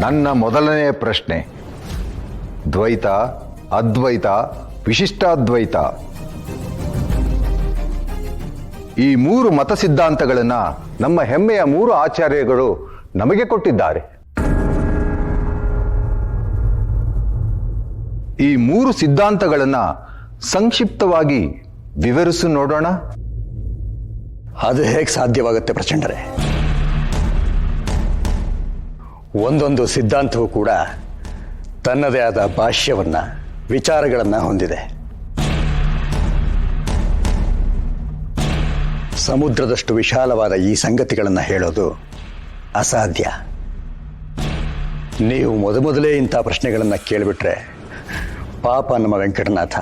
ನನ್ನ ಮೊದಲನೆಯ ಪ್ರಶ್ನೆ, ದ್ವೈತ, ಅದ್ವೈತ, ವಿಶಿಷ್ಟಾದ್ವೈತ ಈ ಮೂರು ಮತ ಸಿದ್ಧಾಂತಗಳನ್ನ ನಮ್ಮ ಹೆಮ್ಮೆಯ ಮೂರು ಆಚಾರ್ಯಗಳು ನಮಗೆ ಕೊಟ್ಟಿದ್ದಾರೆ. ಈ ಮೂರು ಸಿದ್ಧಾಂತಗಳನ್ನ ಸಂಕ್ಷಿಪ್ತವಾಗಿ ವಿವರಿಸಿ ನೋಡೋಣ. ಅದು ಹೇಗೆ ಸಾಧ್ಯವಾಗುತ್ತೆ ಪ್ರಚಂಡರೇ? ಒಂದೊಂದು ಸಿದ್ಧಾಂತವೂ ಕೂಡ ತನ್ನದೇ ಆದ ಭಾಷ್ಯವನ್ನ, ವಿಚಾರಗಳನ್ನ ಹೊಂದಿದೆ. ಸಮುದ್ರದಷ್ಟು ವಿಶಾಲವಾದ ಈ ಸಂಗತಿಗಳನ್ನು ಹೇಳೋದು ಅಸಾಧ್ಯ. ನೀವು ಮೊದಲೇ ಇಂಥ ಪ್ರಶ್ನೆಗಳನ್ನು ಕೇಳಿಬಿಟ್ರೆ ಪಾಪ ನಮ್ಮ ವೆಂಕಟನಾಥ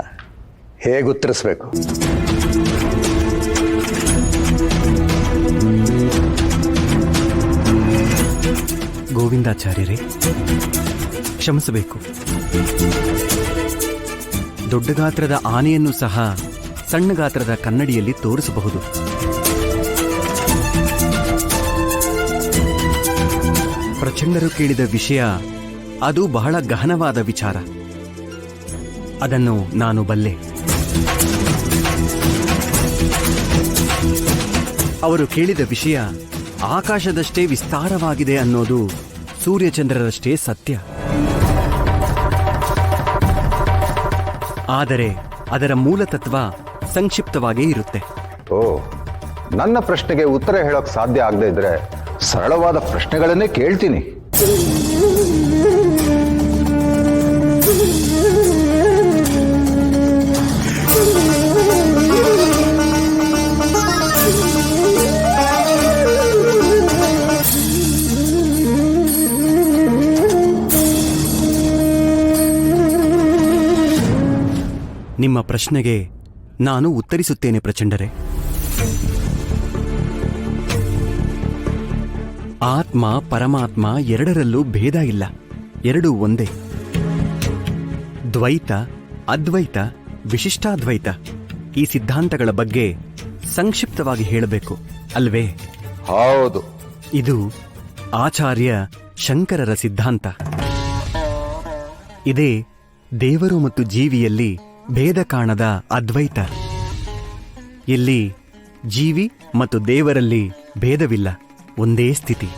ಹೇಗೆ ಉತ್ತರಿಸಬೇಕು? ಗೋವಿಂದಾಚಾರ್ಯರೇ, ಕ್ಷಮಿಸಬೇಕು. ದೊಡ್ಡ ಗಾತ್ರದ ಆನೆಯನ್ನು ಸಹ ಸಣ್ಣ ಗಾತ್ರದ ಕನ್ನಡಿಯಲ್ಲಿ ತೋರಿಸಬಹುದು. ಪ್ರಚಂಡರು ಕೇಳಿದ ವಿಷಯ ಅದು ಬಹಳ ಗಹನವಾದ ವಿಚಾರ. ಅದನ್ನು ನಾನು ಬಲ್ಲೆ. ಅವರು ಕೇಳಿದ ವಿಷಯ ಆಕಾಶದಷ್ಟೇ ವಿಸ್ತಾರವಾಗಿದೆ ಅನ್ನೋದು ಸೂರ್ಯಚಂದ್ರರಷ್ಟೇ ಸತ್ಯ. ಆದರೆ ಅದರ ಮೂಲತತ್ವ ಸಂಕ್ಷಿಪ್ತವಾಗೇ ಇರುತ್ತೆ. ಓ, ನನ್ನ ಪ್ರಶ್ನೆಗೆ ಉತ್ತರ ಹೇಳೋಕ್ ಸಾಧ್ಯ ಆಗದೆ ಇದ್ರೆ ಸರಳವಾದ ಪ್ರಶ್ನೆಗಳನ್ನೇ ಕೇಳ್ತೀನಿ. ನಿಮ್ಮ ಪ್ರಶ್ನೆಗೆ ನಾನು ಉತ್ತರಿಸುತ್ತೇನೆ ಪ್ರಚಂಡರೇ. ಆತ್ಮ ಪರಮಾತ್ಮ ಎರಡರಲ್ಲೂ ಭೇದ ಇಲ್ಲ, ಎರಡೂ ಒಂದೇ. ದ್ವೈತ, ಅದ್ವೈತ, ವಿಶಿಷ್ಟಾದ್ವೈತ ಈ ಸಿದ್ಧಾಂತಗಳ ಬಗ್ಗೆ ಸಂಕ್ಷಿಪ್ತವಾಗಿ ಹೇಳಬೇಕು ಅಲ್ವೇ? ಹೌದು. ಇದು ಆಚಾರ್ಯ ಶಂಕರರ ಸಿದ್ಧಾಂತ. ಇದೇ ದೇವರು ಮತ್ತು ಜೀವಿಯಲ್ಲಿ ಭೇದ ಕಾಣದ ಅದ್ವೈತ. ಇಲ್ಲಿ ಜೀವಿ ಮತ್ತು ದೇವರಲ್ಲಿ ಭೇದವಿಲ್ಲ, ಒಂದೇ ಸ್ಥಿತಿ.